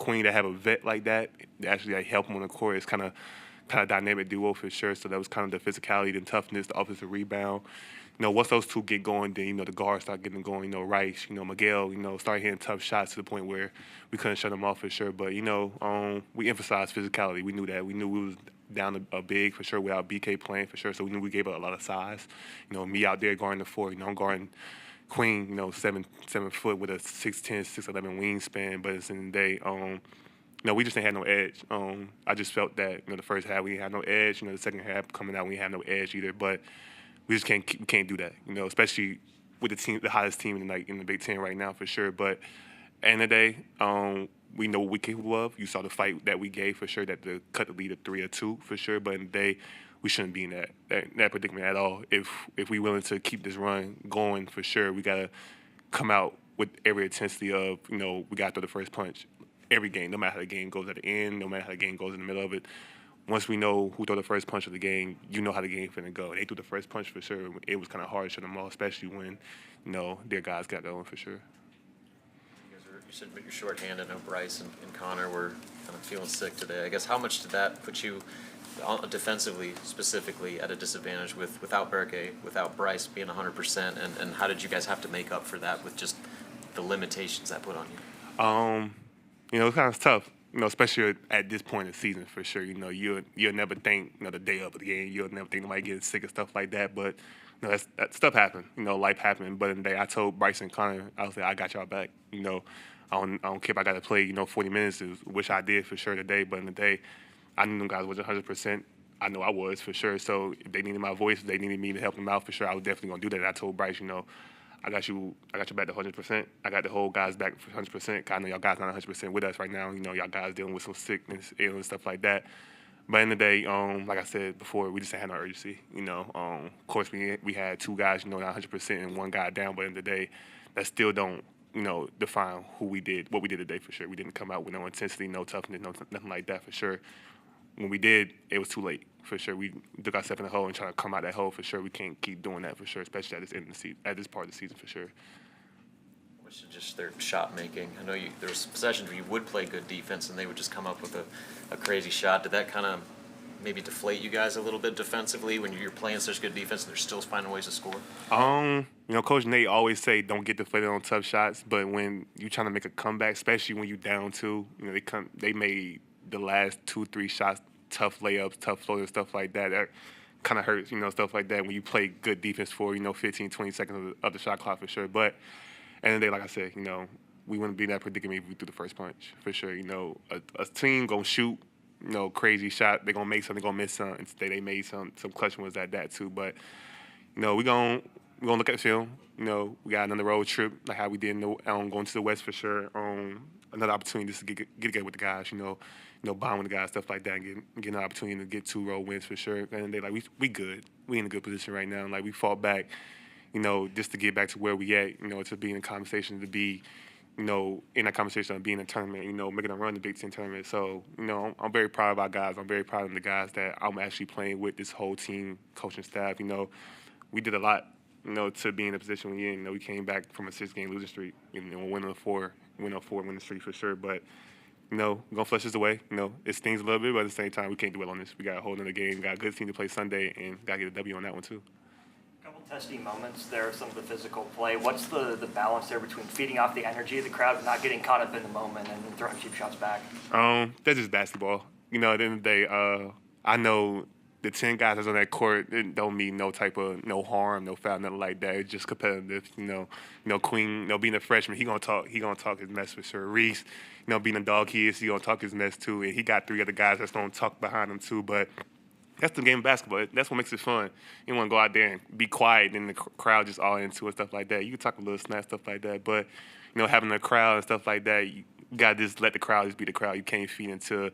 Queen that have a vet like that actually like help him on the court. It's kind of dynamic duo for sure. So that was kind of the physicality, the toughness, the offensive rebound. Once those two get going, then the guards start getting going. Rice, Miguel, start hitting tough shots to the point where we couldn't shut them off for sure. But we emphasized physicality. We knew that. We knew we was down a big for sure without BK playing for sure. So we knew we gave up a lot of size. Me out there guarding the four. I'm guarding Queen. 7 foot with a 6'10", 6'11" wingspan. But it's in the day. We just didn't have no edge. I just felt that the first half we didn't have no edge. The second half coming out we didn't have no edge either. But we just can't do that. Especially with the hottest team in the Big Ten right now for sure. But at the end of the day, we know what we're capable of. You saw the fight that we gave for sure, that to cut the lead to 3 or 2 for sure. But in the day, we shouldn't be in that predicament at all. If we willing to keep this run going for sure, we gotta come out with every intensity of we got to throw the first punch every game, no matter how the game goes at the end, no matter how the game goes in the middle of it. Once we know who threw the first punch of the game, how the game's finna go. They threw the first punch for sure. It was kind of hard to shut them off, especially when their guys got going for sure. You said you're shorthanded. I know Bryce and Connor were kind of feeling sick today. I guess how much did that put you defensively, specifically, at a disadvantage without Berke, without Bryce being 100%, and how did you guys have to make up for that with just the limitations that put on you? It's kind of tough. Especially at this point in the season, for sure. You'll never think, the day of the game, you'll never think nobody getting sick and stuff like that. But, that stuff happened. Life happened. But in the day, I told Bryce and Connor, I was like, I got y'all back. I don't care if I got to play, 40 minutes, which I did for sure today. But in the day, I knew them guys wasn't 100%. I know I was for sure. So if they needed my voice, if they needed me to help them out for sure, I was definitely going to do that. I told Bryce, I got you back to 100%. I got the whole guys back 100%. I know y'all guys not 100% with us right now. Y'all guys dealing with some sickness, illness, stuff like that. But in the day, like I said before, we just had no urgency. Of course we had 2 guys, not 100% and 1 guy down. But in the day, that still don't, define what we did today for sure. We didn't come out with no intensity, no toughness, nothing like that for sure. When we did, it was too late for sure. We dug ourselves in the hole and trying to come out that hole for sure. We can't keep doing that for sure, especially at this end of the season, at this part of the season for sure. Which is just their shot making. I know there was possessions where you would play good defense and they would just come up with a crazy shot. Did that kind of maybe deflate you guys a little bit defensively when you're playing such good defense and they're still finding ways to score? Coach Nate always say don't get deflated on tough shots, but when you're trying to make a comeback, especially when you're down 2, they made the last 2-3 shots tough layups, tough floaters, stuff like that. That kind of hurts, stuff like that when you play good defense for 15, 20 seconds of the shot clock for sure. But at the end of the day, like I said, we wouldn't be in that predicament if we threw the first punch for sure. A team gonna shoot, crazy shot. They're gonna make something, gonna miss something. And today they made some clutch ones at that too. But we're gonna look at the film. We got another road trip like how we did going to the West for sure. Another opportunity just to get together with the guys. Bond with the guys, stuff like that, and get an opportunity to get 2 road wins for sure. And they we good. We in a good position right now. We fought back, just to get back to where we at. To be in a conversation, to be, in that conversation of being in a tournament. Making a run the Big Ten tournament. So I'm very proud of our guys. I'm very proud of the guys that I'm actually playing with. This whole team, coaching staff. We did a lot. To be in a position we're in. We came back from a 6-game losing streak. Win on 4 winning streak for sure. But we're gonna flush this away. It stings a little bit, but at the same time, we can't dwell on this. We got a whole other game. Got a good team to play Sunday, and got to get a W on that one too. A couple testing moments there, some of the physical play. What's the balance there between feeding off the energy of the crowd and not getting caught up in the moment and throwing cheap shots back? That's just basketball. At the end of the day, I know the 10 guys that's on that court, it don't mean no type of no harm, no foul, nothing like that. It's just competitive. Queen, being a freshman, he gonna talk his mess for sure. Reese, being a dog he is, he gonna talk his mess too. And he got 3 other guys that's gonna talk behind him too. But that's the game of basketball. That's what makes it fun. You want to go out there and be quiet and the crowd just all into it, stuff like that. You can talk a little snap, stuff like that. But having a crowd and stuff like that, you gotta just let the crowd just be the crowd. You can't feed into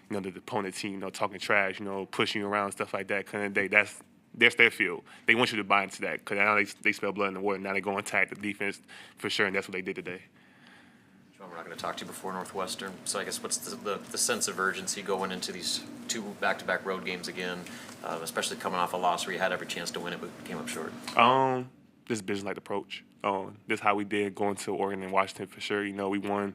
the opponent team, talking trash, pushing you around, stuff like that. Kind of day, that's their field. They want you to buy into that because now they smell blood in the water. Now they go and attack the defense for sure, and that's what they did today. John, we're not going to talk to you before Northwestern, so I guess what's the sense of urgency going into these 2 back-to-back road games again, especially coming off a loss where you had every chance to win it but came up short? This business-like approach. This is how we did going to Oregon and Washington for sure. We won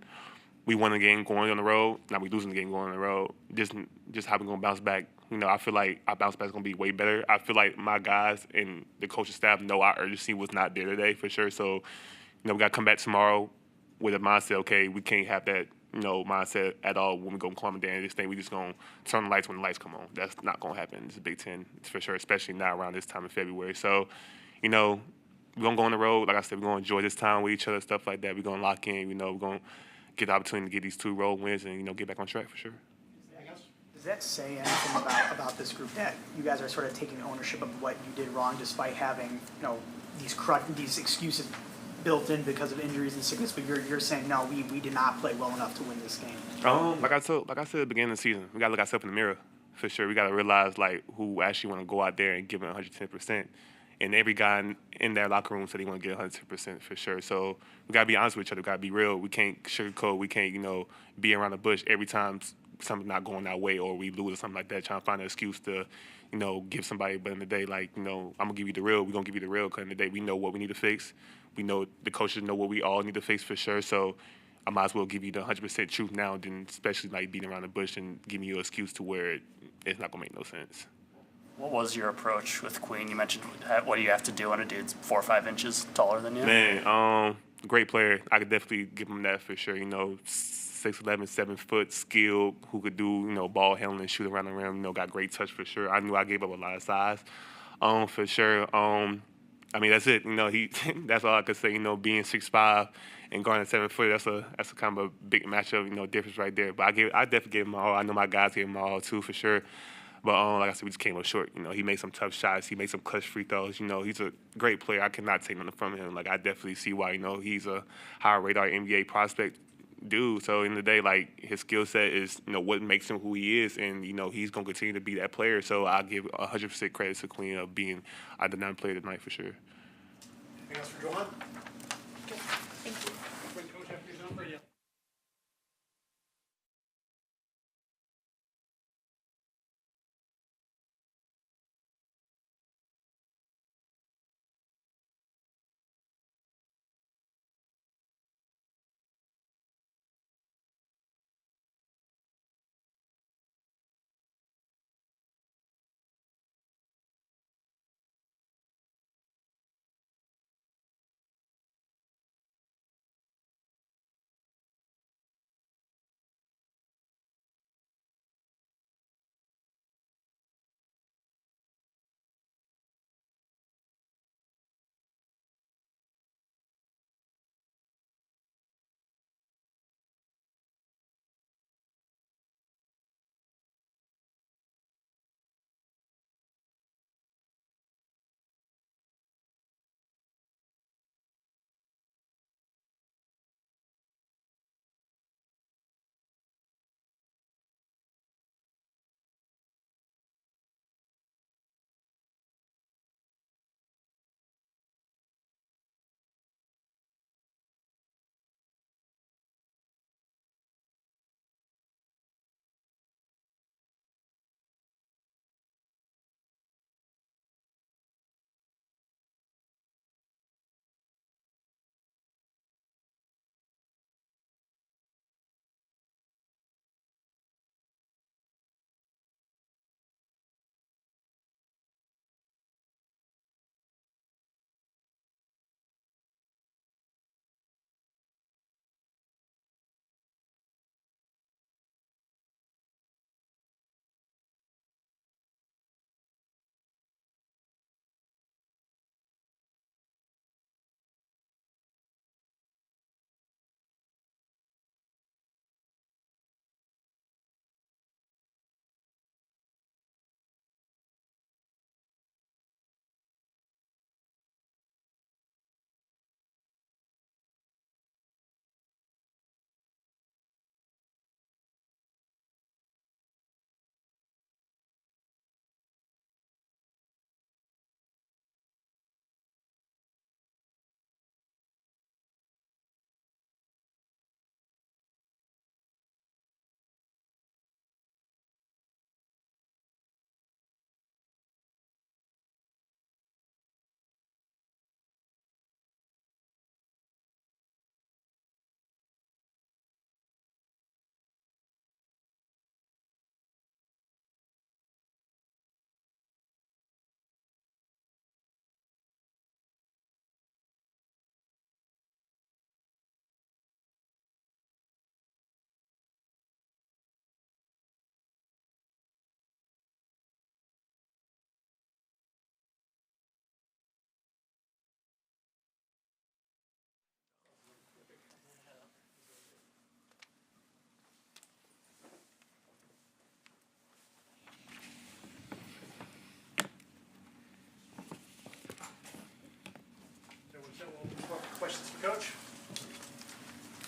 we won a game going on the road. Now we losing the game going on the road. Just how we gonna bounce back. I feel like our bounce back is gonna be way better. I feel like my guys and the coaching staff know our urgency was not there today for sure. So, we gotta come back tomorrow with a mindset. Okay, we can't have that mindset at all when we go calm down. This thing we just gonna turn the lights when the lights come on. That's not gonna happen. It's a Big Ten, it's for sure, especially now around this time in February. So, we're gonna go on the road. Like I said, we're gonna enjoy this time with each other, stuff like that. We're gonna lock in. We're gonna get the opportunity to get these 2 road wins and get back on track for sure. Does that say anything about this group that you guys are sort of taking ownership of what you did wrong, despite having these excuses built in because of injuries and sickness? But you're saying no, we did not play well enough to win this game. Like I said at the beginning of the season, we gotta look ourselves in the mirror for sure. We gotta realize who actually want to go out there and give it 110%. And every guy in that locker room said he want to get 100% for sure. So we gotta be honest with each other. We gotta be real. We can't sugarcoat. We can't be around the bush every time something's not going our way or we lose or something like that. Trying to find an excuse to give somebody. But in the day, I'm gonna give you the real. We're gonna give you the real. Because in the day, we know what we need to fix. We know the coaches know what we all need to fix for sure. So I might as well give you the 100% truth now than especially beating around the bush and giving you an excuse to where it's not gonna make no sense. What was your approach with Queen? You mentioned what do you have to do when a dude's 4 or 5 inches taller than you? Man, great player. I could definitely give him that for sure. 6'11", 7 foot, skilled, who could do ball handling and shoot around the rim. Got great touch for sure. I knew I gave up a lot of size, for sure. That's it. He that's all I could say. Being 6'5" and going at 7 foot, that's a kind of a big matchup. Difference right there. But I definitely gave him my all. I know my guys gave him my all too for sure. But like I said, we just came up short. He made some tough shots. He made some clutch free throws. He's a great player. I cannot take nothing from him. I definitely see why. He's a high radar NBA prospect dude. So in the day, his skill set is what makes him who he is, and he's gonna continue to be that player. So I give 100% credit to Queen of being the #9 player tonight for sure. Anything else for Joanne? Thank you. Coach, after your number, yeah.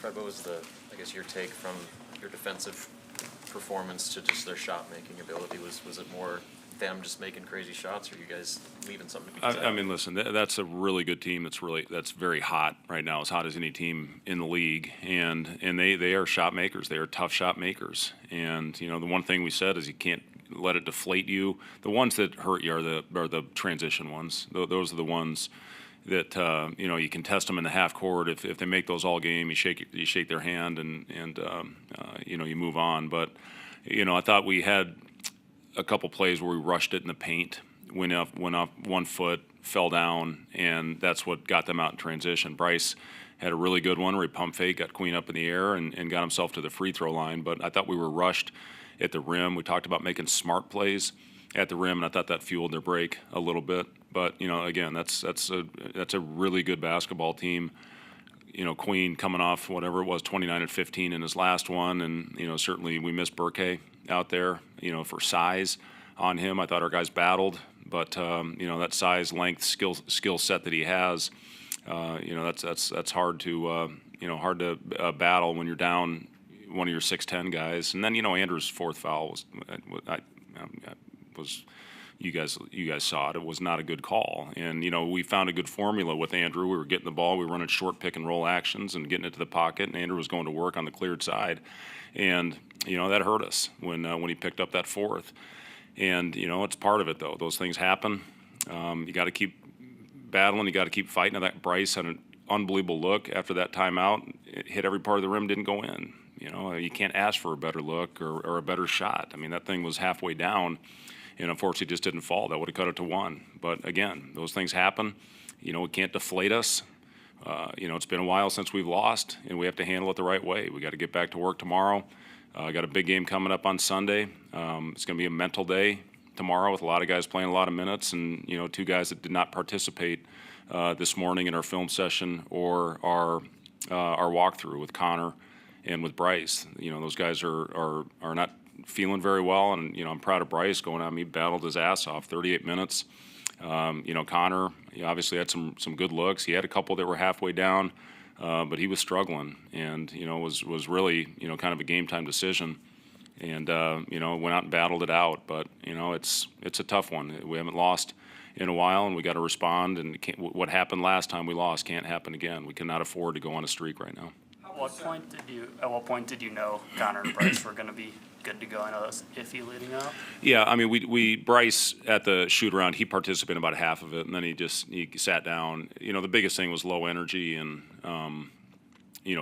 Fred, what was your take from your defensive performance to just their shot-making ability? Was it more them just making crazy shots, or you guys leaving something to be desired? I mean, listen, that's a really good team. That's very hot right now, as hot as any team in the league, and they are shot makers. They are tough shot makers, and the one thing we said is you can't let it deflate you. The ones that hurt you are the transition ones. Those are the ones that you can test them in the half court. If they make those all game, you shake their hand and you move on. But I thought we had a couple plays where we rushed it in the paint, went up 1 foot, fell down, and that's what got them out in transition. Bryce had a really good one where he pump fake, got Queen up in the air, and got himself to the free throw line. But I thought we were rushed at the rim. We talked about making smart plays at the rim, and I thought that fueled their break a little bit. But again, that's a really good basketball team. Queen coming off whatever it was, 29 and 15 in his last one, and certainly we missed Burke out there, for size on him. I thought our guys battled, but that size, length, skill set that he has, that's hard to battle when you're down one of your 6'10" guys. And then Andrew's fourth foul was you guys saw it. It was not a good call, and we found a good formula with Andrew. We were getting the ball, we were running short pick and roll actions and getting it to the pocket, and Andrew was going to work on the cleared side, and that hurt us when he picked up that fourth. And it's part of it though. Those things happen. You got to keep battling. You got to keep fighting. Now that Bryce had an unbelievable look after that timeout. It hit every part of the rim, didn't go in. You can't ask for a better look or a better shot. I mean, that thing was halfway down, and unfortunately just didn't fall. That would have cut it to 1. But again, those things happen. It can't deflate us. It's been a while since we've lost, and we have to handle it the right way. We got to get back to work tomorrow. Got a big game coming up on Sunday. It's going to be a mental day tomorrow with a lot of guys playing a lot of minutes, and 2 guys that did not participate this morning in our film session or our walkthrough with Connor and with Bryce. Those guys are not feeling very well, and I'm proud of Bryce going out. He battled his ass off, 38 minutes. Connor, he obviously had some good looks. He had a couple that were halfway down, but he was struggling, and was really kind of a game time decision, and went out and battled it out. But it's a tough one. We haven't lost in a while, and we got to respond. And what happened last time we lost can't happen again. We cannot afford to go on a streak right now. At what point did you know Connor and Bryce were going to be good to go? I know that's iffy leading up. Yeah, I mean, we Bryce at the shoot around, he participated in about half of it, and then he sat down. The biggest thing was low energy and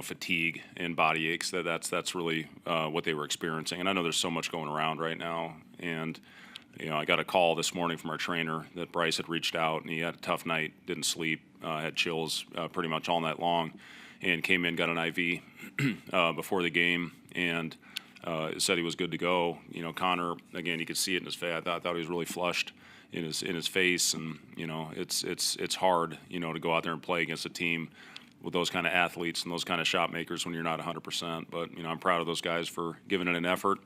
fatigue and body aches. That's really what they were experiencing. And I know there's so much going around right now, and I got a call this morning from our trainer that Bryce had reached out, and he had a tough night, didn't sleep, had chills pretty much all night long, and came in, got an IV before the game, and said he was good to go. Connor, again, you could see it in his face. I thought he was really flushed in his face, and it's hard to go out there and play against a team with those kind of athletes and those kind of shot makers when you're not 100%. But I'm proud of those guys for giving it an effort,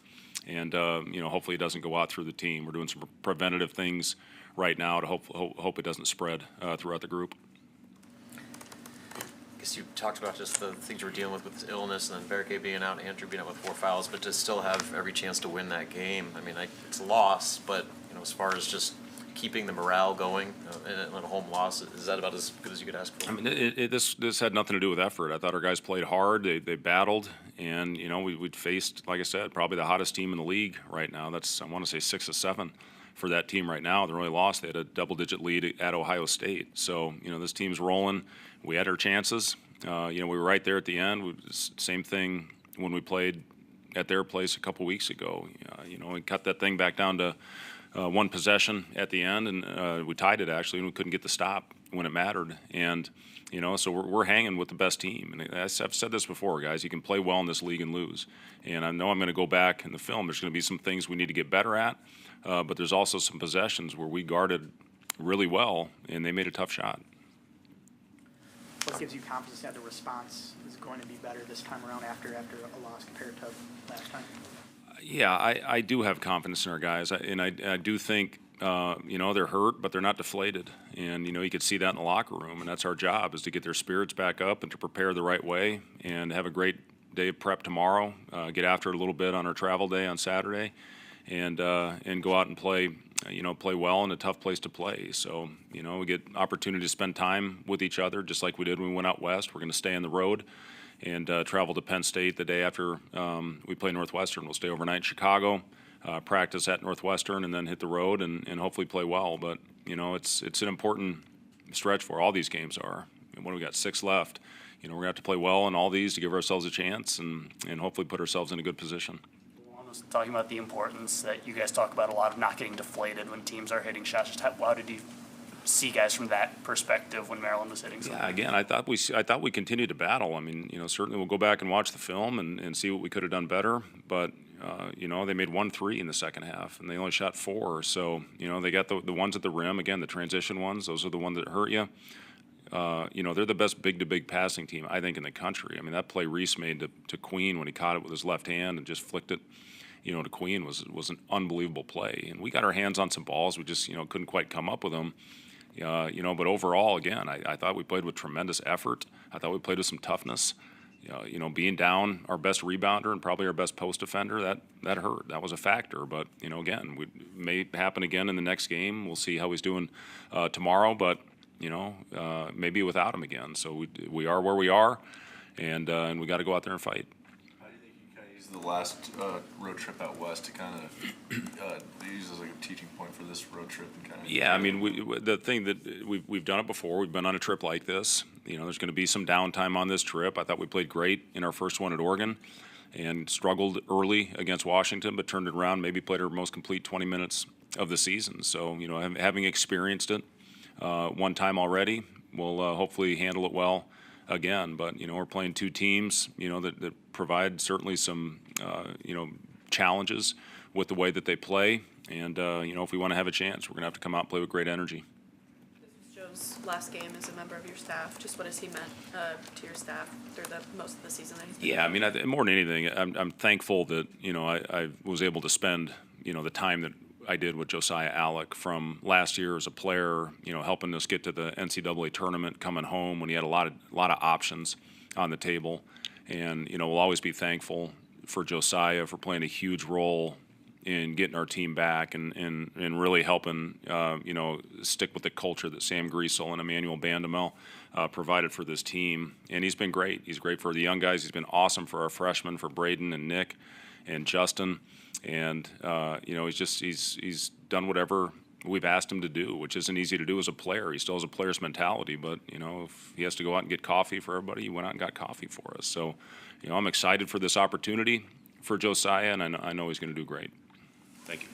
and hopefully it doesn't go out through the team. We're doing some preventative things right now to hope it doesn't spread throughout the group. I guess you talked about just the things you were dealing with this illness, and then Berke being out, Andrew being out with 4 fouls, but to still have every chance to win that game. I mean, it's a loss, but as far as just keeping the morale going in a home loss, is that about as good as you could ask for? I mean, this had nothing to do with effort. I thought our guys played hard. They battled, and we'd faced, like I said, probably the hottest team in the league right now. That's, I want to say, 6 or 7 for that team right now. They only lost. They had a double-digit lead at Ohio State. So this team's rolling. We had our chances. We were right there at the end. Same thing when we played at their place a couple weeks ago. We cut that thing back down to 1 possession at the end, and we tied it actually, and we couldn't get the stop when it mattered. And so we're hanging with the best team. And I've said this before, guys. You can play well in this league and lose. And I know I'm going to go back in the film. There's going to be some things we need to get better at, but there's also some possessions where we guarded really well, and they made a tough shot. What gives you confidence that the response is going to be better this time around after a loss compared to last time? Yeah, I do have confidence in our guys, and I do think they're hurt, but they're not deflated. And, you could see that in the locker room. And that's our job, is to get their spirits back up and to prepare the right way and have a great day of prep tomorrow, get after it a little bit on our travel day on Saturday, and go out and play well in a tough place to play. So, we get opportunity to spend time with each other, just like we did when we went out west. We're going to stay on the road and travel to Penn State the day after we play Northwestern. We'll stay overnight in Chicago, practice at Northwestern, and then hit the road and hopefully play well. But, it's an important stretch for all these games are. And when we got 6 left, we're going to have to play well in all these to give ourselves a chance and hopefully put ourselves in a good position. Talking about the importance that you guys talk about a lot of not getting deflated when teams are hitting shots. Just how did you see guys from that perspective when Maryland was hitting something? Yeah, again, I thought we continued to battle. I mean, certainly we'll go back and watch the film and see what we could have done better. But they made 1 3 in the second half, and they only shot 4. So they got the ones at the rim. Again, the transition ones. Those are the ones that hurt you. They're the best big-to-big passing team, I think, in the country. I mean, that play Reese made to Queen when he caught it with his left hand and just flicked it, to Queen was an unbelievable play. And we got our hands on some balls. We just, couldn't quite come up with them. But overall, again, I thought we played with tremendous effort. I thought we played with some toughness. Being down our best rebounder and probably our best post defender, that hurt. That was a factor. But, again, it may happen again in the next game. We'll see how he's doing tomorrow. But, maybe without him again. So we are where we are, and we got to go out there and fight. How do you think you kind of use the last road trip out west to kind of use as like a teaching point for this road trip and kind of? Yeah, I mean, the thing that we've done it before. We've been on a trip like this. There's going to be some downtime on this trip. I thought we played great in our first one at Oregon, and struggled early against Washington, but turned it around. Maybe played our most complete 20 minutes of the season. So having experienced it one time already, we'll hopefully handle it well again. But we're playing 2 teams that provide certainly some challenges with the way that they play. And if we want to have a chance, we're going to have to come out and play with great energy. This is Joe's last game as a member of your staff. Just what has he meant to your staff through the most of the season that he's been? Yeah, I mean, more than anything, I'm thankful that I was able to spend the time that I did with Josiah Alec from last year as a player, helping us get to the NCAA tournament, coming home when he had a lot of options on the table. And, we'll always be thankful for Josiah for playing a huge role in getting our team back and really helping, stick with the culture that Sam Griesel and Emmanuel Bandamel provided for this team. And he's been great. He's great for the young guys. He's been awesome for our freshmen, for Braden and Nick and Justin. And he's done whatever we've asked him to do, which isn't easy to do as a player. He still has a player's mentality, but if he has to go out and get coffee for everybody, he went out and got coffee for us. So I'm excited for this opportunity for Josiah, and I know he's going to do great. Thank you.